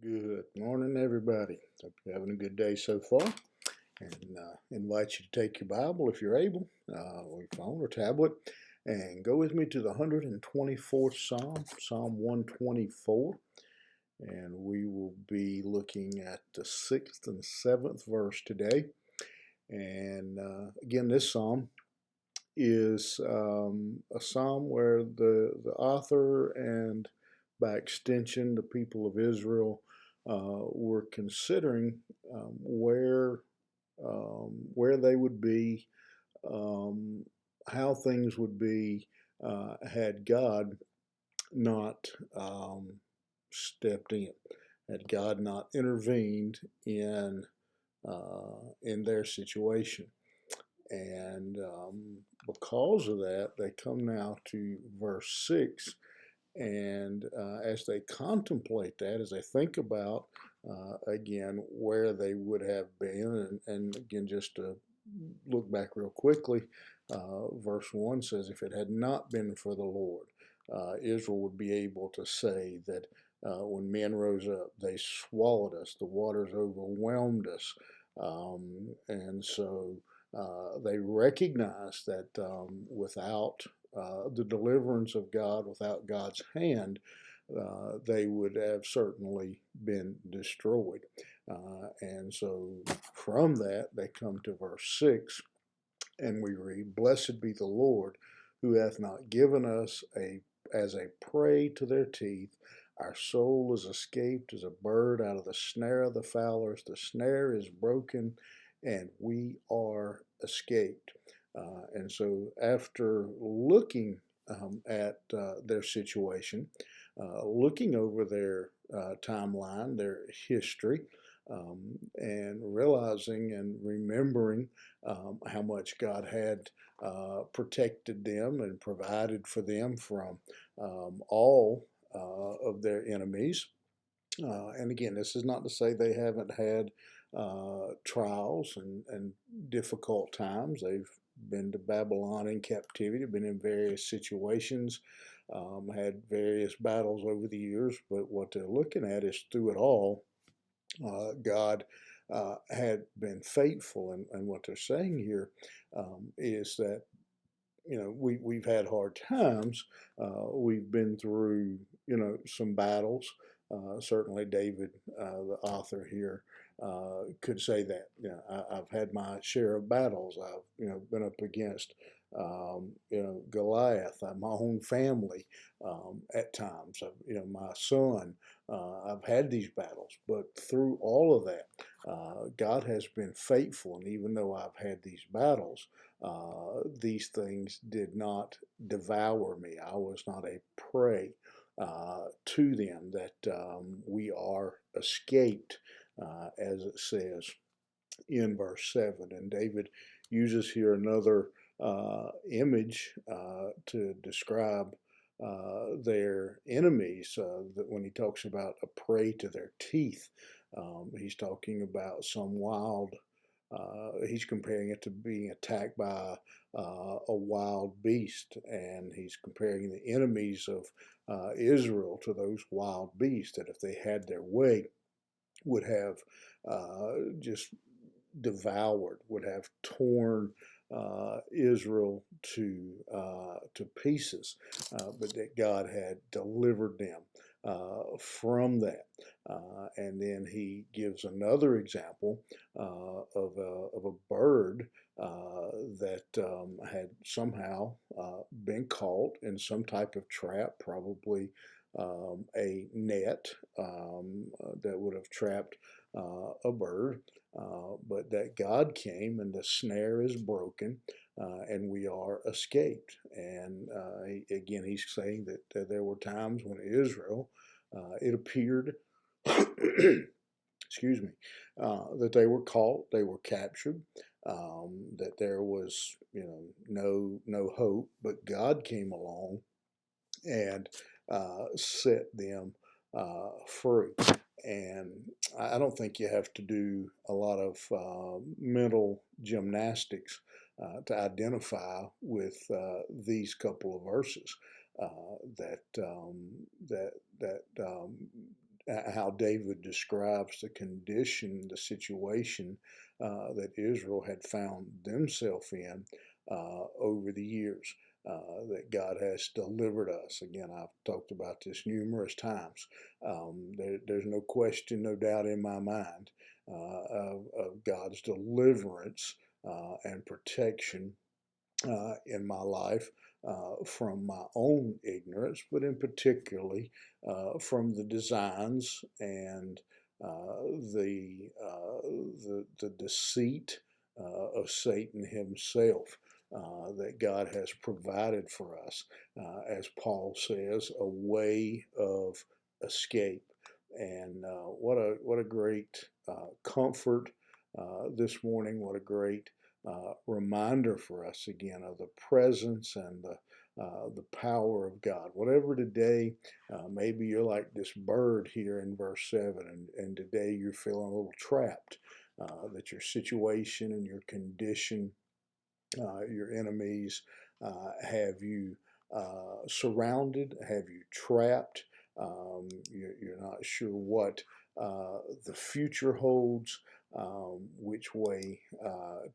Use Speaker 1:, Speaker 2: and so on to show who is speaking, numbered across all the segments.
Speaker 1: Good morning, everybody. Hope you're having a good day so far. And invite you to take your Bible if you're able, or your phone or tablet, and go with me to the 124th Psalm, Psalm 124. And we will be looking at the 6th and 7th verse today. And again, this psalm is a psalm where the author and by extension the people of Israel were considering where they would be, um, how things would be had God not stepped in, had God not intervened in their situation. And because of that, they come now to verse 6. And as they contemplate that, as they think about, again, where they would have been, and again, just to look back real quickly, verse 1 says, if it had not been for the Lord, Israel would be able to say that when men rose up, they swallowed us, the waters overwhelmed us. And so they recognize that without the deliverance of God, without God's hand, they would have certainly been destroyed. And so from that, they come to verse 6, and we read, blessed be the Lord, who hath not given us as a prey to their teeth. Our soul is escaped as a bird out of the snare of the fowlers. The snare is broken, and we are escaped. And so, after looking at their situation, looking over their timeline, their history, and realizing and remembering how much God had protected them and provided for them from all of their enemies. And again, this is not to say they haven't had trials and difficult times. They've been to Babylon in captivity, been in various situations, had various battles over the years. But what they're looking at is through it all, God had been faithful. And what they're saying here is that we've had hard times. We've been through some battles. Certainly, David, the author here, could say that. I've had my share of battles. I've been up against Goliath, my own family at times. My son. I've had these battles, but through all of that, God has been faithful. And even though I've had these battles, these things did not devour me. I was not a prey to them, that we are escaped, as it says in verse 7. And David uses here another image to describe their enemies, that when he talks about a prey to their teeth, he's talking about some wild, he's comparing it to being attacked by a wild beast, and he's comparing the enemies of Israel to those wild beasts that, if they had their way, would have just devoured, would have torn Israel to pieces, but that God had delivered them from that. And then he gives another example of a bird that had somehow been caught in some type of trap, probably a net that would have trapped a bird, but that God came and the snare is broken, and we are escaped. And again, he's saying that there were times when Israel, it appeared, excuse me, that they were caught, they were captured, that there was no hope, but God came along and set them free. And I don't think you have to do a lot of mental gymnastics to identify with these couple of verses, that how David describes the condition, the situation that Israel had found themselves in over the years. That God has delivered us. Again, I've talked about this numerous times. There's no question, no doubt in my mind of God's deliverance and protection in my life from my own ignorance, but in particularly from the designs and the deceit of Satan himself. That God has provided for us, as Paul says, a way of escape. And what a great comfort this morning! What a great reminder for us again of the presence and the power of God. Whatever today, maybe you're like this bird here in verse 7, and today you're feeling a little trapped, that your situation and your condition, your enemies have you surrounded, have you trapped. You're not sure what the future holds, which way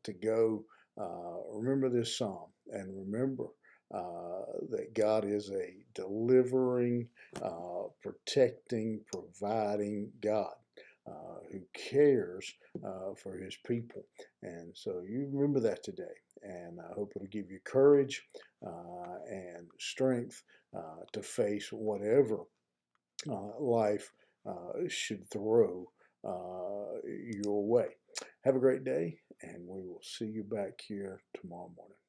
Speaker 1: to go. Remember this psalm and remember that God is a delivering, protecting, providing God who cares for his people. And so you remember that today. And I hope it'll give you courage and strength to face whatever life should throw your way. Have a great day, and we will see you back here tomorrow morning.